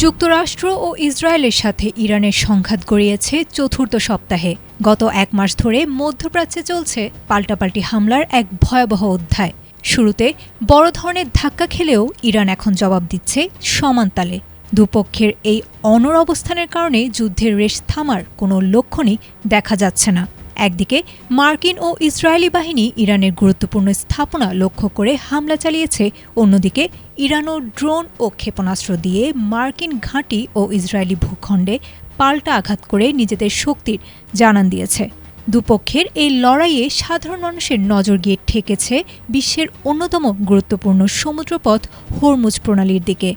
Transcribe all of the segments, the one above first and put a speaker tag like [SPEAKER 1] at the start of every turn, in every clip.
[SPEAKER 1] যুক্তরাষ্ট্র ও ইসরায়েলের সাথে ইরানের সংঘাত গড়িয়েছে চতুর্থ সপ্তাহে। গত এক মাস ধরে মধ্যপ্রাচ্যে চলছে পাল্টাপাল্টি হামলার এক ভয়াবহ অধ্যায়। শুরুতে বড় ধরনের ধাক্কা খেলেও ইরান এখন জবাব দিচ্ছে সমান তালে। দুপক্ষের এই অনড় অবস্থানের কারণে যুদ্ধের রেশ থামার কোনো লক্ষণই দেখা যাচ্ছে না। একদিকে মার্কিন ও ইসরায়েলি বাহিনী ইরানের গুরুত্বপূর্ণ স্থাপনা লক্ষ্য করে হামলা চালিয়েছে, অন্যদিকে ইরানও ড্রোন ও ক্ষেপণাস্ত্র দিয়ে মার্কিন ঘাঁটি ও ইসরায়েলি ভূখণ্ডে পাল্টা আঘাত করে নিজেদের শক্তির জানান দিয়েছে। দুপক্ষের এই লড়াইয়ে সাধারণ মানুষের নজর গিয়ে ঠেকেছে বিশ্বের অন্যতম গুরুত্বপূর্ণ সমুদ্রপথ হরমুজ প্রণালীর দিকে।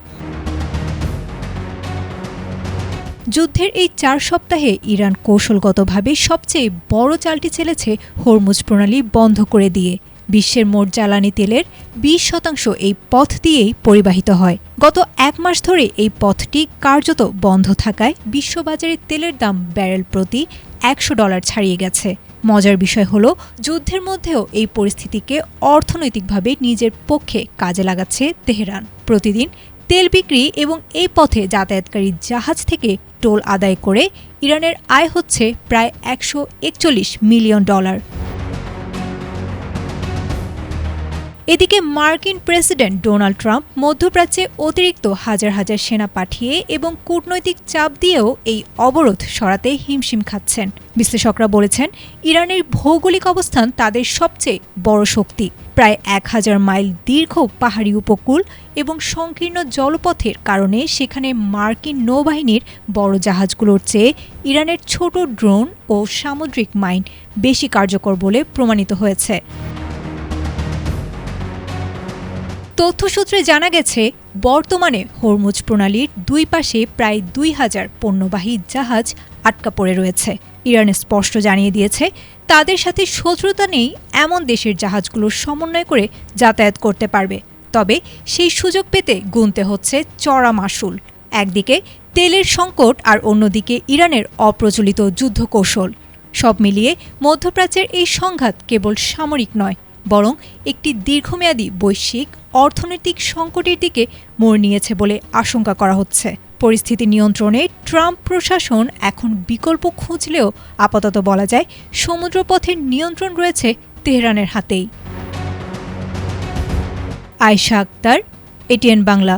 [SPEAKER 1] যুদ্ধের এই 4 সপ্তাহে ইরান কৌশলগতভাবে সবচেয়ে বড় চালটি চেলেছে হরমুজ প্রণালী বন্ধ করে দিয়ে। বিশ্বের মোট জ্বালানি তেলের 20% এই পথ দিয়েই পরিবাহিত হয়। গত এক মাস ধরে এই পথটি কার্যত বন্ধ থাকায় বিশ্ববাজারে তেলের দাম ব্যারেল প্রতি $100 ছাড়িয়ে গেছে। মজার বিষয় হলো, যুদ্ধের মধ্যেও এই পরিস্থিতিকে অর্থনৈতিকভাবে নিজের পক্ষে কাজে লাগাচ্ছে তেহরান। প্রতিদিন তেল বিক্রি এবং এই পথে যাতায়াতকারী জাহাজ থেকে টোল আদায় করে ইরানের আয় হচ্ছে প্রায় $141 মিলিয়ন। এদিকে মার্কিন প্রেসিডেন্ট ডোনাল্ড ট্রাম্প মধ্যপ্রাচ্যে অতিরিক্ত হাজার হাজার সেনা পাঠিয়ে এবং কূটনৈতিক চাপ দিয়েও এই অবরোধ সরাতে হিমশিম খাচ্ছেন। বিশ্লেষকরা বলেছেন, ইরানের ভৌগোলিক অবস্থান তাদের সবচেয়ে বড় শক্তি। প্রায় 1000 মাইল দীর্ঘ পাহাড়ি উপকূল এবং সংকীর্ণ জলপথের কারণে সেখানে মার্কিন নৌবাহিনীর বড় জাহাজগুলোর চেয়ে ইরানের ছোট ড্রোন ও সামুদ্রিক মাইন বেশি কার্যকর বলে প্রমাণিত হয়েছে। তথ্যসূত্রে জানা গেছে, বর্তমানে হরমুজ প্রণালীর দুই পাশে প্রায় 2000 পণ্যবাহী জাহাজ আটকা পড়ে রয়েছে। ইরান স্পষ্ট জানিয়ে দিয়েছে, তাদের সাথে শত্রুতা নেই এমন দেশের জাহাজগুলোর সমন্বয় করে যাতায়াত করতে পারবে। তবে সেই সুযোগ পেতে গুনতে হচ্ছে চড়া মাশুল। একদিকে তেলের সংকট আর অন্যদিকে ইরানের অপ্রচলিত যুদ্ধকৌশল। সব মিলিয়ে মধ্যপ্রাচ্যের এই সংঘাত কেবল সামরিক নয়, বরং একটি দীর্ঘমেয়াদী বৈশ্বিক অর্থনৈতিক সংকটের দিকে মোড় নিয়েছে বলে আশঙ্কা করা হচ্ছে। পরিস্থিতি নিয়ন্ত্রণে ট্রাম্প প্রশাসন এখন বিকল্প খুঁজলেও আপাতত বলা যায় সমুদ্রপথের নিয়ন্ত্রণ রয়েছে তেহরানের হাতেই। আয়েশা আক্তার, এটিএন বাংলা।